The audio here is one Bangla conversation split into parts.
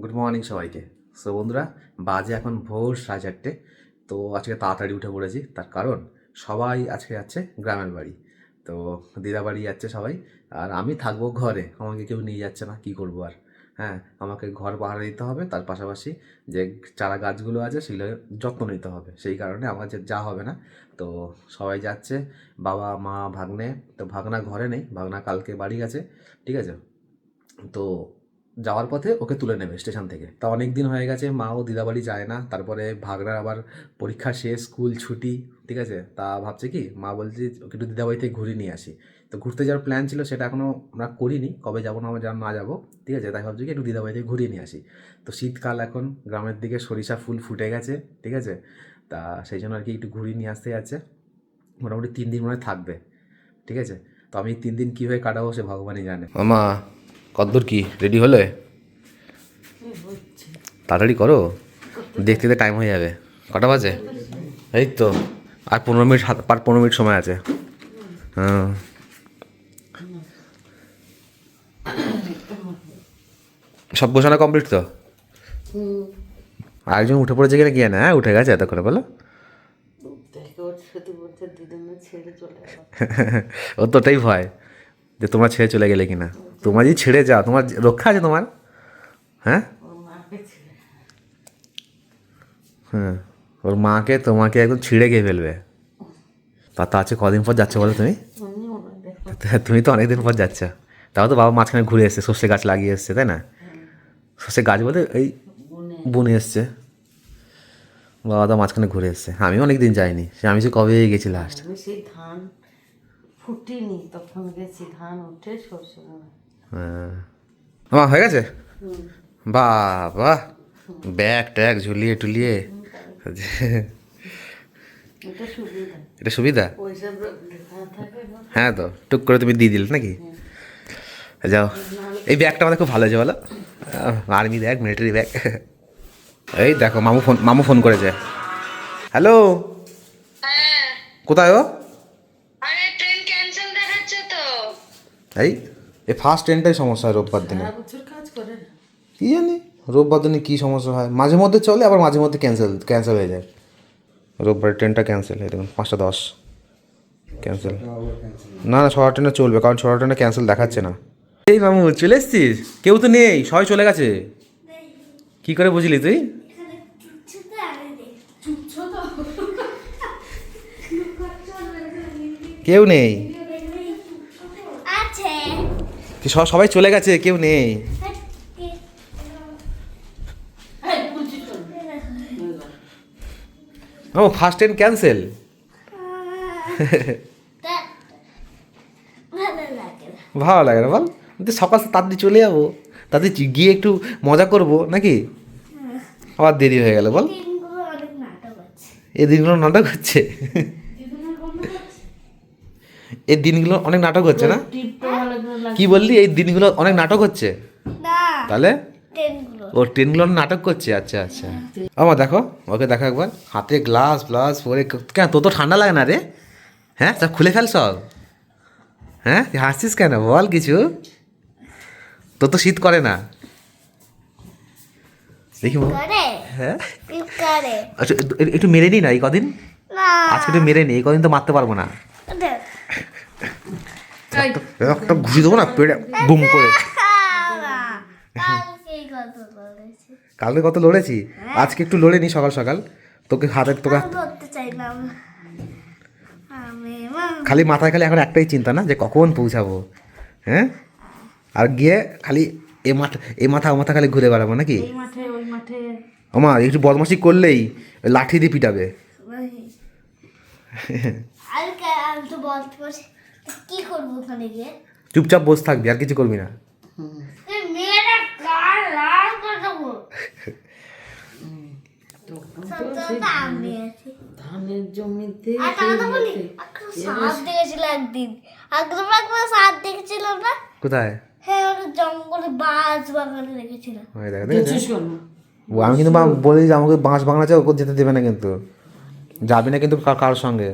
গুড মর্নিং সবাইকে। সো বন্ধুরা, বাজে এখন ভোর 4:30। তো আজকে তাড়াতাড়ি উঠে পড়েছি, তার কারণ সবাই আজকে যাচ্ছে গ্রামের বাড়ি। তো দিদা বাড়ি যাচ্ছে সবাই, আর আমি থাকবো ঘরে। আমাকে কেউ নিয়ে যাচ্ছে না, কি করবো আর। হ্যাঁ, আমাকে ঘর পাহারা দিতে হবে, তার পাশাপাশি যে চারা গাছগুলো আছে সেগুলো যত্ন নিতে হবে। সেই কারণে আমার যে যা হবে না। তো সবাই যাচ্ছে, বাবা মা ভাগ্নে। তো ভাগনা ঘরে নেই, ভাগনা কালকে বাড়ি গেছে, ঠিক আছে। তো যাওয়ার পথে ওকে তুলে নেবে স্টেশন থেকে। তা অনেক দিন হয়ে গেছে মাও দিদাবাড়ি যায় না। তারপরে ভাগনার আবার পরীক্ষা শেষ, স্কুল ছুটি, ঠিক আছে। তা ভাবছে কি, মা বলছে ওকে একটু দিদাবাড়ি থেকে ঘুরিয়ে নিয়ে আসি। তো ঘুরতে যাওয়ার প্ল্যান ছিল, সেটা এখনও আমরা করিনি, কবে যাবো না না যাবো, ঠিক আছে। তাই ভাবছি কি একটু দিদাবাড়ি থেকে ঘুরিয়ে নিয়ে আসি। তো শীতকাল, এখন গ্রামের দিকে সরিষা ফুল ফুটে গেছে, ঠিক আছে। তা সেই জন্য আর কি একটু ঘুরিয়ে নিয়ে আসতে যাচ্ছে। মোটামুটি 3 দিন মনে হয় থাকবে, ঠিক আছে। তো আমি 3 দিন কীভাবে কাটাবো সে ভগবানই জানে। মামা, কতদূর কি রেডি হলে? তাড়াতাড়ি করো, দেখতে দেখতে টাইম হয়ে যাবে। কটা বাজে? এই তো আর 15 মিনিট, 15 মিনিট সময় আছে। হ্যাঁ, সব গোছানো কমপ্লিট তো? আরেকজন উঠে পড়েছে কিনা গিয়ে না? হ্যাঁ, উঠে গেছে এতক্ষণে, বলো। ও তো ওটাই ভয়, যে তোমরা ছেড়ে চলে গেলে কিনা। তোমার যদি ছেড়ে যাও, তোমার রক্ষা আছে তোমার? হ্যাঁ হ্যাঁ, ওর মাকে তোমাকে একদম ছিঁড়ে খেয়ে ফেলবে। তা আছে, কদিন পর যাচ্ছ বলো তুমি? তুমি তো অনেকদিন পর যাচ্ছ। তাও তো বাবা মাঝখানে ঘুরে এসছে, সর্ষে গাছ লাগিয়ে এসছে, তাই না? সর্ষে গাছ বলতে এই বনে এসছে। বাবা তো মাঝখানে ঘুরে এসছে। আমিও অনেক দিন যাইনি, সে আমি সে কবে গেছি লাস্ট। আমি সেই ধান ফুটিনি তখন গেছি, ধান উঠে সরষে হ্যাঁ, আমার হয়ে গেছে। বাবা, ব্যাগ ট্যাগ ঝুলিয়ে টুলিয়ে। এটা সুবিধা, এটা সুবিধা। পয়সা থাকে না। হ্যাঁ, তো টুক করে তুমি দিয়ে দিলে নাকি? যাও, এই ব্যাগটা আমাদের খুব ভালো আছে বলো। Army bag, military bag. এই দেখো, মামু ফোন করেছে। হ্যালো, হ্যাঁ, কোথায় ও? আরে ট্রেন ক্যান্সেল দেখাচ্ছে তো। এই ফার্স্ট ট্রেনটাই সমস্যা হয় রোববার দিনে। সারা বছর কাজ করে না। কী জানি রোববার দিনে কী সমস্যা হয়, মাঝে মধ্যে চলে, আবার মাঝে মধ্যে ক্যান্সেল হয়ে যায়। রোববার ট্রেনটা ক্যান্সেল, এই দেখুন 5:10 ক্যান্সেল। না না, 6টা ট্রেনে চলবে, কারণ 6টা ট্রেনে ক্যান্সেল দেখাচ্ছে না। এই মামু, চলে এসছিস? কেউ তো নেই, সবাই চলে গেছে। কি করে বুঝলি তুই? কেউ নেই, সবাই চলে গেছে, কেউ নেই। ও, ফার্স্ট ট্রেন ক্যান্সেল। ভালো লাগে না বল? সকাল তাড়াতাড়ি চলে যাবো, তাড়াতাড়ি গিয়ে একটু মজা করবো নাকি? আবার দেরি হয়ে গেল বল। এই দিনগুলো নাটক হচ্ছে, এই দিনগুলো অনেক নাটক হচ্ছে না? কি বললি, এই দিনগুলো অনেক নাটক হচ্ছে? তাহলে ও ট্রেনগুলো নাটক করছে, আচ্ছা আচ্ছা। আমার দেখো, ওকে দেখো একবার, হাতে গ্লাস পরে। কেন, তোর তো ঠান্ডা লাগে না রে? হ্যাঁ, সব খুলে ফেল সব। হ্যাঁ, তুই হাসছিস কেন, বল কিছু। তোর তো শীত করে না, দেখি। হ্যাঁ, আচ্ছা, একটু মেরে নি না এই কদিন। আজকে একটু মেরে নি, এই কদিন তো মারতে পারবো না। একটা ঘুষি দেবো না পেড়ে, বুম করে। কালকে কত লড়েছি, আজকে একটু লড়ে নি সকাল সকাল। তোকে খালি মাথায় খালি এখন একটাই চিন্তা না, যে কখন পৌঁছাবো। হ্যাঁ, আর গিয়ে খালি এ মাথা ও মাথা খালি ঘুরে বেড়াবো নাকি? আমার একটু বদমাশি করলেই লাঠি দিয়ে পিটাবে। চুপচাপ বসে থাকবি, আর কিছু করবি না। ধানের জমিতে কোথায়? জঙ্গলে বাঁশ বাগানে রেখেছিল। আমি কিন্তু বলি যে আমাকে বাঁশ বাগান আছে, ওকে যেতে দেবে না কিন্তু। যাবি না কিন্তু কারোর সঙ্গে।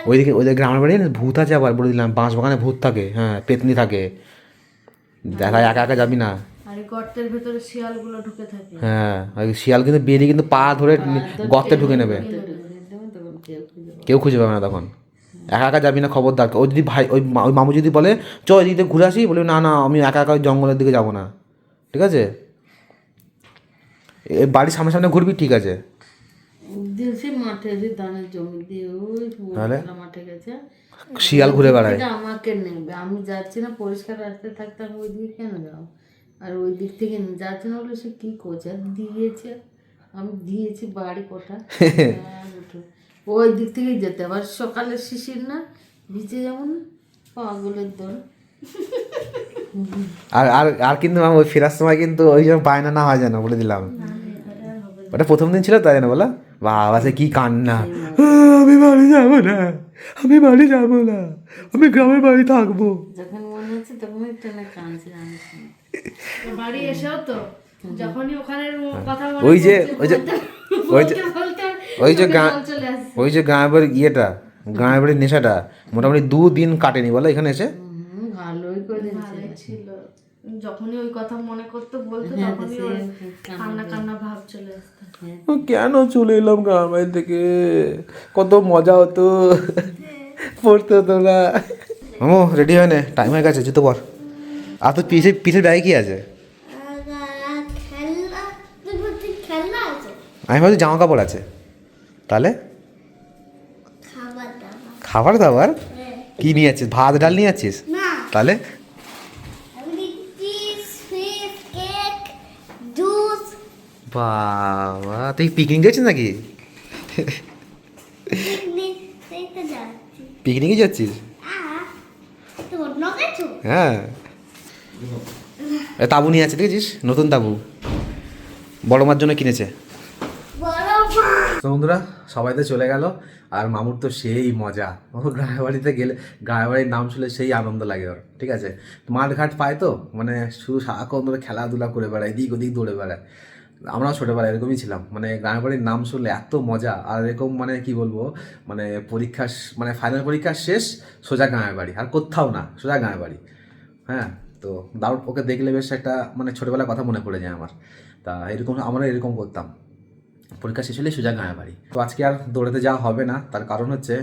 ওইদিকে গ্রামের বাড়ি ভূত আছে, আবার বলে দিলাম, বাঁশ বাগানে ভূত থাকে, হ্যাঁ, পেতনি থাকে। দেখা একা একা যাবি না। আর এই গর্তের ভেতরে শিয়ালগুলো ঢুকে থাকে। হ্যাঁ, ওই শিয়াল কিন্তু বেরিয়ে কিন্তু পা ধরে গর্তে ঢুকে নেবে, কেউ খুঁজে পাবে না তখন। একা একা যাবি না, খবরদার। ও যদি ভাই ওই মামু যদি বলে চ এদিকে ঘুরে আসি, বলবি না না আমি একা একা ওই জঙ্গলের দিকে যাবো না, ঠিক আছে? এই বাড়ির সামনে সামনে ঘুরবি, ঠিক আছে? দিয়েছি মাঠে যে ধানের জমি দিয়ে ওই তাহলে? মাঠে গেছে, শিয়াল ঘুরে বেড়ায়। এটা আমাকে নেবে, আমি যাচ্ছি না, পরিষ্কার রাস্তায় থাকতে আমি ওই দিকে কেন যাও? আর ওই দিক থেকে যাচ্ছে না বলে সে কি করছে, আর দিয়েছে, আমি দিয়েছি বাড়ি কোটা ওই দিক থেকেই যেতে, আবার সকালে শিশির না ভিজে যেমন পাগলের দল। আর আর আর কিন্তু মামা ওই ফেরার সময় কিন্তু ওই জন্য বায়না না হয় যেন, বলে দিলাম। ওটা প্রথম দিন ছিল তাই না, বলো বাবা সে কি কান্না, আমি বাড়ি যাবো না, আমি বাড়ি যাবো না, আমি গ্রামের বাড়ি থাকবো। যখন মনে হচ্ছে তখনই ট্রেনে কাঁদছে, আমি বাড়ি এসেও তো যখনই ওখানে কথা ওই যে ওই যে ওই যে বলতে ওই যে গাঁ চলে আসে। ওই যে গ্রামের বাড়ির ইয়েটা, গ্রামের বাড়ির নেশাটা মোটামুটি 2 দিন কাটেনি বলো এখানে এসে। ভালোই করে ভালোই ছিল। যখনই ওই কথা মনে করতে বলতো তখনই ওর কান্না কান্না ভাব চলে আসতো। কেন চলে এলাম গ্রামের বাড়ি থেকে, কত মজা হতো, পড়তে হতো না। মামু রেডি হয় না, টাইম হয়ে গেছে, জুতো পর। আর তো পিছের ব্যাগে কি আছে? খেলনা আছে, আমি ভাবছি জামা কাপড় আছে। তাহলে খাবার দাবার খাবার দাবার কি নিয়ে যাচ্ছিস? ভাত ডাল নিয়ে যাচ্ছিস? না, তাহলে আমি চিজ ফিশ কেক জুস। বাবা তুই পিকনিক যাচ্ছিস নাকি? পিকনিক দেখতে যাচ্ছি। পিকনিকে যাচ্ছিস? তো অন্য কিছু হ্যাঁ, তাবু নিয়ে আছে, দেখেছিস? নতুন তাবু বড় মার জন্য কিনেছে। বড় মা তো বন্ধুরা সবাই তো চলে গেল, আর মামুর তো সেই মজা। ও গ্রামের বাড়িতে গেলে, গ্রামের বাড়ির নাম শুনলে সেই আনন্দ লাগে ওর, ঠিক আছে? মাঠ ঘাট পায় তো, মানে শুধু সারাক্ষণ ধরে খেলাধুলা করে বেড়ায়, এদিক ওদিক দৌড়ে বেড়ায়। আমরাও ছোটোবেলায় এরকমই ছিলাম, মানে গ্রামের বাড়ির নাম শুনলে এত মজা। আর এরকম মানে কি বলবো, মানে মানে ফাইনাল পরীক্ষা শেষ সোজা গ্রামের বাড়ি, আর কোথাও না, সোজা গ্রামের বাড়ি। হ্যাঁ, তো দারুণ। ওকে দেখলে বেশ একটা মানে ছোটোবেলার কথা মনে পড়ে যায় আমার। তা এরকম আমরা এরকম করতাম, পরীক্ষা শেষ হলে সোজা গাঁয়ের বাড়ি। তো আজকে আর দৌড়াতে যাওয়া হবে না, তার কারণ হচ্ছে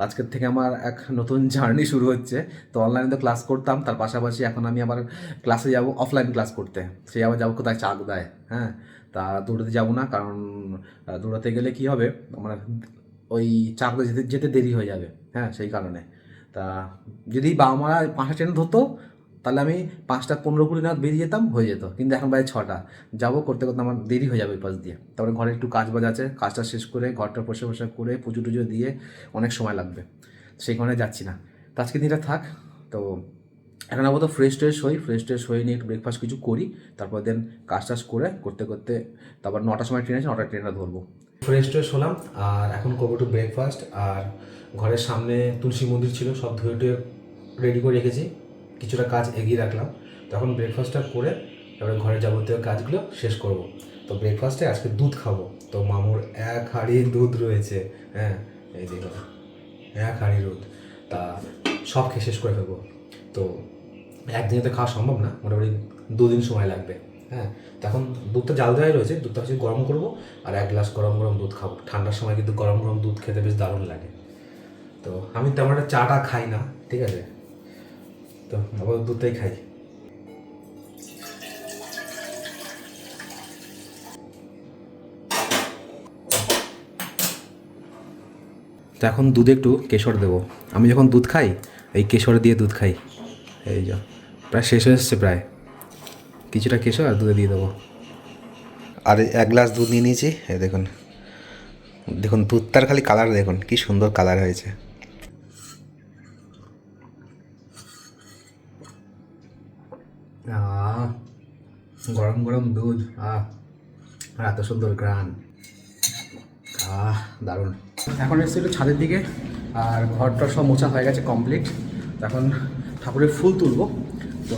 আজকের থেকে আমার এক নতুন জার্নি শুরু হচ্ছে। তো অনলাইনে তো ক্লাস করতাম, তার পাশাপাশি এখন আমি আবার ক্লাসে যাব, অফলাইন ক্লাস করতে। সেই আবার যাবো কোথায়, চাকদায়। হ্যাঁ, তা দৌড়াতে যাবো না, কারণ দৌড়াতে গেলে কি হবে, আমার ওই চাকদা যেতে যেতে দেরি হয়ে যাবে। হ্যাঁ, সেই কারণে। তা যদি বাবা মারা 5টা ট্রেন ধরতো, তাহলে আমি 5:15-20 নাগাদ বেরিয়ে যেতাম, হয়ে যেত। কিন্তু এখন প্রায় 6টা যাবো, করতে করতে আমার দেরি হয়ে যাবে ওই পাশ দিয়ে। তারপরে ঘরে একটু কাজ বাজ আছে, কাজটা শেষ করে ঘরটা পরিষ্কার করে পুজো টুজো দিয়ে অনেক সময় লাগবে, সেই কারণে যাচ্ছি না। তো আজকে দিনটা থাক। তো এখন আপাতত ফ্রেশ ট্রেশ হয়ে নিয়ে একটু ব্রেকফাস্ট কিছু করি, তারপর দেন কাজ টাজ করতে করতে তারপর 9টার সময় ট্রেন আছে, 9টার ট্রেনটা ধরবো। ফ্রেশ ট্রেশ হলাম, আর এখন করবো একটু ব্রেকফাস্ট। আর ঘরের সামনে তুলসী মন্দির ছিল, সব ধুয়ে টুয়ে রেডি করে রেখেছি, কিছুটা কাজ এগিয়ে রাখলাম। তখন ব্রেকফাস্টটা করে তারপরে ঘরের যাবতীয় কাজগুলো শেষ করব। তো ব্রেকফাস্টে আজকে দুধ খাবো। তো মামুর 1 হাঁড়ি দুধ রয়েছে। হ্যাঁ, এই দেখো 1 হাঁড়ি দুধ, তা সব খেয়ে শেষ করে ফেলবো। তো একদিনে তো খাওয়া সম্ভব না, মোটামুটি 2 দিন সময় লাগবে। হ্যাঁ, তখন দুধটা জাল দেওয়াই রয়েছে, দুধটা হচ্ছে গরম করবো, আর 1 গ্লাস গরম গরম দুধ খাবো। ঠান্ডার সময় কিন্তু গরম গরম দুধ খেতে বেশ দারুণ লাগে। তো আমি তেমন একটা চাটা খাই না, ঠিক আছে? তো আপাতত দুধটাই খাই। তো এখন দুধে একটু কেশর দেবো। আমি যখন দুধ খাই এই কেশর দিয়ে দুধ খাই। এই যা প্রায় শেষ হয়ে এসছে, প্রায় কিছুটা কেশর আর দুধে দিয়ে দেবো। আর 1 গ্লাস দুধ নিয়ে নিয়েছি। এই দেখুন দেখুন দুধটার খালি কালার দেখুন, কি সুন্দর কালার হয়েছে। গরম গরম দুধ, আর এত সুন্দর গ্রান, দারুণ। এখন এসেছি একটু ছাদের দিকে, আর ঘরটা সব মোছা হয়ে গেছে কমপ্লিট। এখন ঠাকুরের ফুল তুলবো, তো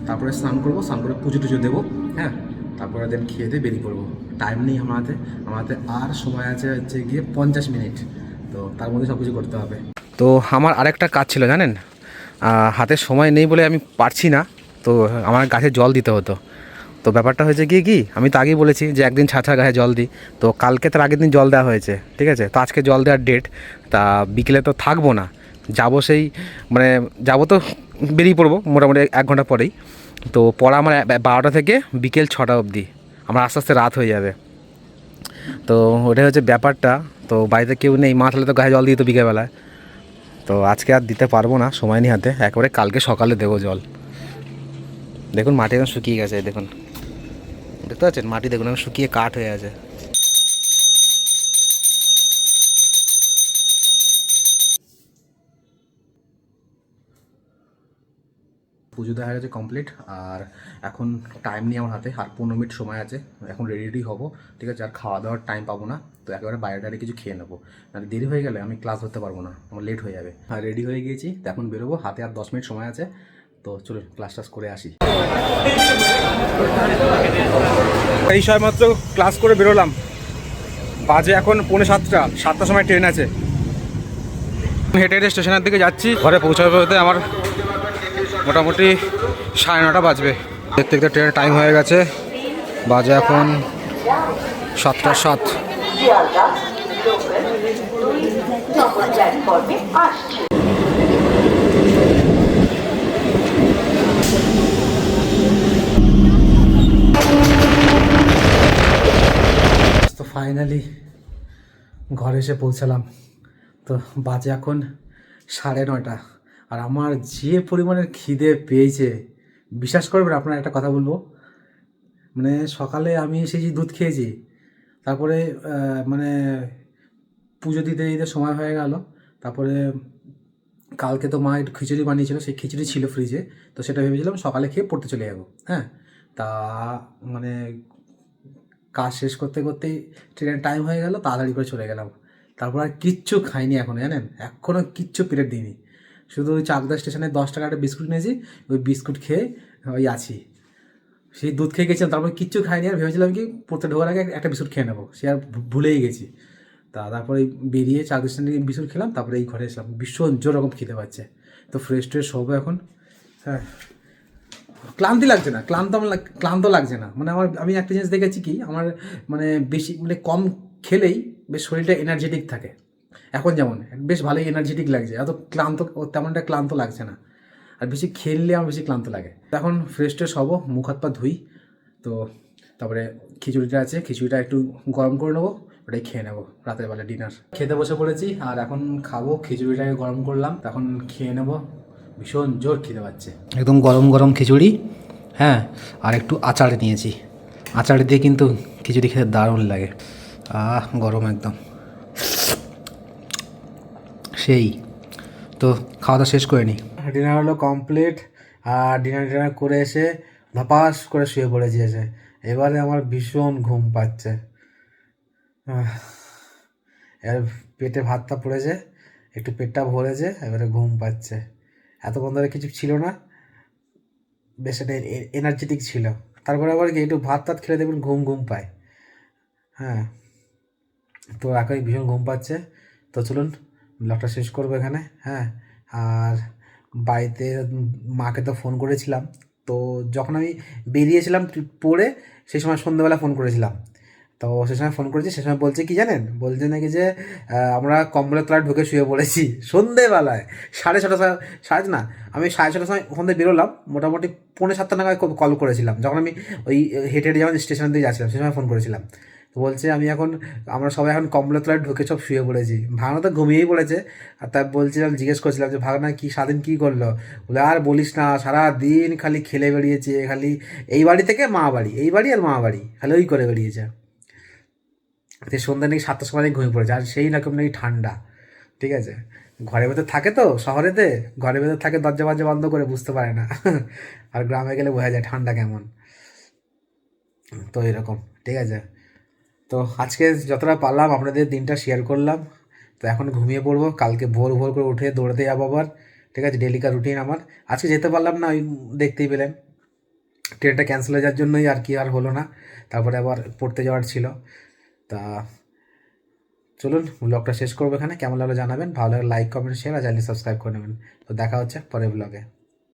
তারপরে স্নান করবো, স্নান করে পুজো টুজো দেবো। হ্যাঁ, তারপরে দেন খেয়ে দিয়ে বেরিয়ে পড়বো। টাইম নেই আমার হাতে আর সময় আছে হচ্ছে গিয়ে 50 মিনিট। তো তার মধ্যে সব কিছু করতে হবে। তো আমার আরেকটা কাজ ছিল জানেন, হাতে সময় নেই বলে আমি পারছি না। তো তো আমার গাছে জল দিতে হতো। তো ব্যাপারটা হয়েছে কি আমি তো আগেই বলেছি যে একদিন ছাড়া গাছে জল দিই, তো কালকে তার আগের দিন জল দেওয়া হয়েছে, ঠিক আছে। তো আজকে জল দেওয়ার ডেট, তা বিকেলে তো থাকবো না, যাবো সেই মানে যাবো তো বেরিয়ে পড়বো মোটামুটি 1 ঘন্টা পরেই। তো পড়া আমার 12টা থেকে বিকেল 6টা অবধি, আমার আস্তে আস্তে রাত হয়ে যাবে। তো ওটাই হচ্ছে ব্যাপারটা। তো বাড়িতে কেউ নেই, মা তাহলে তো গায়ে জল দিত বিকেলবেলায়, তো আজকে আর দিতে পারবো না, সময় নেই হাতে, একেবারে কালকে সকালে দেবো জল। দেখুন মাটি একদম শুকিয়ে গেছে, দেখুন দেখতে পাচ্ছেন মাটি, দেখুন এখন শুকিয়ে কাঠ হয়ে আছে। পুজো দেখা গেছে কমপ্লিট, আর এখন টাইম নেই আমার হাতে, আর 15 মিনিট সময় আছে, এখন রেডি হবো, ঠিক আছে। আর খাওয়া দাওয়ার টাইম পাবো না, তো একেবারে বাইরে কিছু খেয়ে নেবো, আর দেরি হয়ে গেলে আমি ক্লাস ধরতে পারবো না, আমার লেট হয়ে যাবে। আর রেডি হয়ে গিয়েছি, তো এখন বেরোবো, হাতে আর 10 মিনিট সময় আছে, তো চলুন ক্লাস টাস করে আসি। এই সময় মাত্র ক্লাস করে বেরোলাম, বাজে এখন 6:45, 7টার সময় ট্রেন আছে। হেঁটে হেঁটে স্টেশনের দিকে যাচ্ছি, ঘরে পৌঁছাতে আমার মোটামুটি 9:30 বাজবে। দেখতে দেখতে ট্রেনের টাইম হয়ে গেছে, বাজে এখন 7:07। তো ফাইনালি ঘরে এসে পৌঁছালাম, তো বাজে এখন 9:30, আর আমার যে পরিমাণের খিদে পেয়েছে বিশ্বাস করবেন, আপনার একটা কথা বলবো, মানে সকালে আমি সেই যে দুধ খেয়েছি, তারপরে মানে পুজো দিতে দিতে সময় হয়ে গেল, তারপরে কালকে তো মা একটু খিচুড়ি বানিয়েছিল, সেই খিচুড়ি ছিল ফ্রিজে, তো সেটা ভেবেছিলাম সকালে খেয়ে পড়তে চলে যাবো। হ্যাঁ, তা মানে কাজ শেষ করতে করতেই ট্রেনের টাইম হয়ে গেল, তাড়াতাড়ি করে চলে গেলাম। তারপর আর কিচ্ছু খাইনি এখনও, জানেন, এখনও কিচ্ছু পিরিয়ড দিইনি, শুধু ওই চাকদা স্টেশনে 10 টাকা একটা বিস্কুট নিয়েছি, ওই বিস্কুট খেয়ে ওই আছি। সেই দুধ খেয়ে গেছিলাম, তারপরে কিচ্ছু খাইনি, আর ভেবেছিলাম কি পড়তে ঢোকার আগে একটা বিস্কুট খেয়ে নেবো, সে আর ভুলেই গেছি। তারপরে বেরিয়ে চাকদা স্টেশন থেকে বিস্কুট খেলাম, তারপরে এই ঘরে এসলাম, ভীষণ জোর রকম খেতে পাচ্ছে। তো ফ্রেশ ট্রেশ হবো এখন। হ্যাঁ, ক্লান্তি লাগছে না, ক্লান্ত লাগছে না, মানে আমি একটা জিনিস দেখেছি কি, আমার মানে বেশি মানে কম খেলেই বেশ শরীরটা এনার্জেটিক থাকে। এখন যেমন বেশ ভালোই এনার্জেটিক লাগছে, এত তেমনটা ক্লান্ত লাগছে না। আর বেশি খেললে আমার বেশি ক্লান্ত লাগে। এখন ফ্রেশ ট্রেশ হবো, মুখ হাত পা ধুই, তো তারপরে খিচুড়িটা আছে, খিচুড়িটা একটু গরম করে নেবো, ওটাই খেয়ে নেবো রাতের বেলা ডিনার। খেতে বসে পড়েছি, আর এখন খাবো, খিচুড়িটাকে গরম করলাম, এখন খেয়ে নেবো, ভীষণ জোর খিদে পাচ্ছে। একদম গরম গরম খিচুড়ি, হ্যাঁ, আর একটু আচার নিয়েছি, আচার দিয়ে কিন্তু খিচুড়ি খেতে দারুণ লাগে। গরম একদম সেই। তো খাওয়া দাওয়া শেষ করে নিই, ডিনার হলো কমপ্লিট, আর ডিনার করে এসে ধপাস করে শুয়ে পড়েছি এসে। এবারে আমার ভীষণ ঘুম পাচ্ছে, এবার পেটে ভাতটা পড়েছে, একটু পেটটা ভরেছে, এবারে ঘুম পাচ্ছে। এতক্ষণ ধরে কিছু ছিল না, বেশ একটা এনার্জেটিক ছিল, তারপরে আবার কি একটু ভাত টাত খেলে দেখবেন ঘুম ঘুম পায়। হ্যাঁ, তো এখন ভীষণ ঘুম পাচ্ছে, তো চলুন ব্লগটা শেষ করবো এখানে। হ্যাঁ, আর বাড়িতে মাকে তো ফোন করেছিলাম, তো যখন আমি বেরিয়েছিলাম পড়ে, সেই সময় সন্ধ্যেবেলা ফোন করেছিলাম, তো সে সময় ফোন করেছি, সে সময় বলছে কি জানেন, বলছে নাকি যে আমরা কম্বলের তলায় ঢুকে শুয়ে পড়েছি সন্ধ্যেবেলায় 6:30, সাড়ে না, আমি 6:30টার সময় ওখান থেকে বেরোলাম, মোটামুটি 6:45 নাগাদ কল করেছিলাম, যখন আমি ওই হেঁটে হেঁটে যখন স্টেশন দিয়ে যাচ্ছিলাম, সে সময় ফোন করেছিলাম। তো বলছে আমরা সবাই এখন কম্বলের তলায় ঢুকে সব শুয়ে পড়েছি। ভাগনা তো ঘুমিয়েই পড়েছে, আর তাই বলছিলাম, জিজ্ঞেস করছিলাম যে ভাগনা কি সারাদিন কী করলো, বলে আর বলিস না, সারাদিন খালি খেলে বেরিয়েছে, খালি এই বাড়ি থেকে মা বাড়ি, এই বাড়ি আর মা বাড়ি, খালি ওই করে বেরিয়েছে। সন্ধ্যা নাকি 7টার সময় ঘুমিয়ে পড়েছে, আর সেই রকম নাকি ঠান্ডা, ঠিক আছে। ঘরের ভেতর থাকে তো, শহরেতে ঘরের ভেতর থাকে, দরজা বন্ধ করে, বুঝতে পারে না। আর গ্রামে গেলে বোঝা যায় ঠান্ডা কেমন, তো এরকম, ঠিক আছে। তো আজকে যতটা পারলাম আপনাদের দিনটা শেয়ার করলাম, তো এখন ঘুমিয়ে পড়বো, কালকে ভোর করে উঠে দৌড়াতে যাবো আবার, ঠিক আছে, ডেলিকার রুটিন আমার। আজকে যেতে পারলাম না, ওই দেখতেই পেলেন ট্রেনটা ক্যান্সেল হয়ে যাওয়ার জন্যই আর কি আর হলো না, তারপরে আবার পড়তে যাওয়ার ছিল। তা চলুন ব্লগটা শেষ করবো এখানে, কেমন লাগলো জানাবেন, ভালো লাগলে লাইক কমেন্ট শেয়ার, আর চ্যানেল সাবস্ক্রাইব করে নেবেন। তো দেখা হচ্ছে পরের ব্লগে।